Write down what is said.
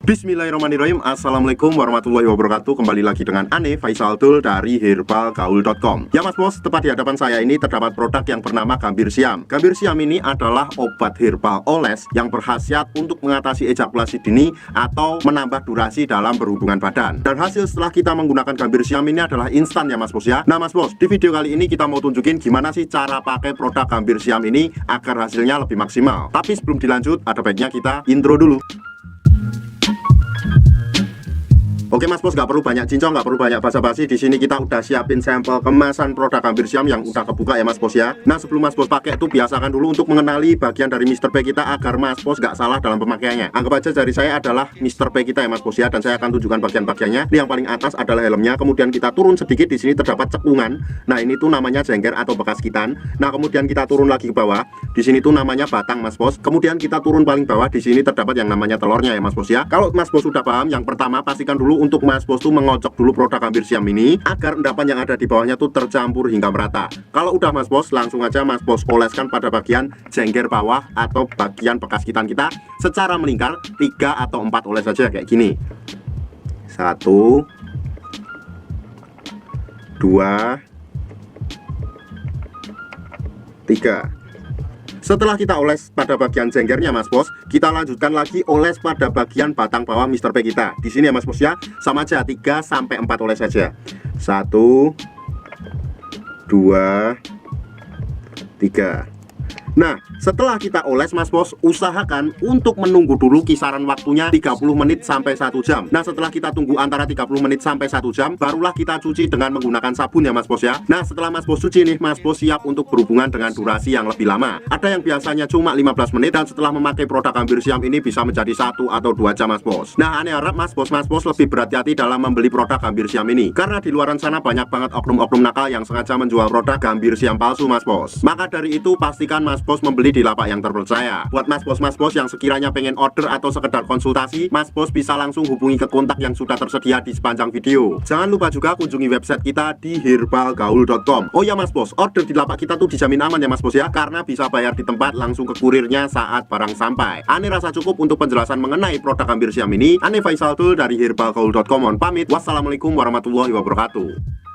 Bismillahirrahmanirrahim. Assalamualaikum warahmatullahi wabarakatuh. Kembali lagi dengan Ane Faisal Tul dari herbalgaul.com. Ya mas bos, tepat di hadapan saya ini terdapat produk yang bernama Gambir Siam. Gambir Siam ini adalah obat herbal oles yang berkhasiat untuk mengatasi ejakulasi dini atau menambah durasi dalam berhubungan badan. Dan hasil setelah kita menggunakan Gambir Siam ini adalah instan ya mas bos ya. Nah mas bos, di video kali ini kita mau tunjukin gimana sih cara pakai produk Gambir Siam ini agar hasilnya lebih maksimal. Tapi sebelum dilanjut, ada baiknya kita intro dulu. Oke mas bos, nggak perlu banyak cincong, nggak perlu banyak basa-basi. Di sini kita udah siapin sampel kemasan produk Gambir Siam yang udah kebuka ya mas bos ya. Nah sebelum mas bos pakai itu biasakan dulu untuk mengenali bagian dari Mr. P kita agar mas bos nggak salah dalam pemakaiannya. Anggap aja jari saya adalah Mr. P kita ya mas bos ya, dan saya akan tunjukkan bagian-bagiannya. Ini yang paling atas adalah helmnya, kemudian kita turun sedikit, di sini terdapat cekungan. Nah ini tuh namanya jengger atau bekas kitan. Nah kemudian kita turun lagi ke bawah, di sini tuh namanya batang mas bos. Kemudian kita turun paling bawah, di sini terdapat yang namanya telurnya ya mas bos ya. Kalau mas bos sudah paham, yang pertama pastikan dulu untuk mas bos tuh mengocok dulu produk Gambir Siam ini agar endapan yang ada di bawahnya tuh tercampur hingga merata. Kalau udah mas bos, langsung aja mas bos oleskan pada bagian jengger bawah atau bagian bekas kitan kita secara melingkar 3 atau 4 oles saja kayak gini. 1 2 3. Setelah kita oles pada bagian jenggernya mas bos, kita lanjutkan lagi oles pada bagian batang bawah Mr. P kita. Di sini ya mas bos ya, sama aja 3 sampai 4 oles saja. 1 2 3. Nah, setelah kita oles mas bos, usahakan untuk menunggu dulu kisaran waktunya 30 menit sampai 1 jam. Nah, setelah kita tunggu antara 30 menit sampai 1 jam, barulah kita cuci dengan menggunakan sabun ya mas bos ya. Nah, setelah mas bos cuci nih, mas bos siap untuk berhubungan dengan durasi yang lebih lama. Ada yang biasanya cuma 15 menit, dan setelah memakai produk Gambir Siam ini bisa menjadi 1 atau 2 jam mas bos. Nah, Ane harap mas bos lebih berhati-hati dalam membeli produk Gambir Siam ini, karena di luaran sana banyak banget oknum-oknum nakal yang sengaja menjual produk Gambir Siam palsu mas bos. Maka dari itu pastikan mas bos membeli di lapak yang terpercaya. Buat mas bos yang sekiranya pengen order atau sekedar konsultasi, mas bos bisa langsung hubungi ke kontak yang sudah tersedia di sepanjang video. Jangan lupa juga kunjungi website kita di herbalgaul.com. Oh ya mas bos, order di lapak kita tuh dijamin aman ya mas bos ya, karena bisa bayar di tempat langsung ke kurirnya saat barang sampai. Ane rasa cukup untuk penjelasan mengenai produk Gambir Siam ini. Ane Faisal Tul dari herbalgaul.com. Mohon pamit. Wassalamualaikum warahmatullahi wabarakatuh.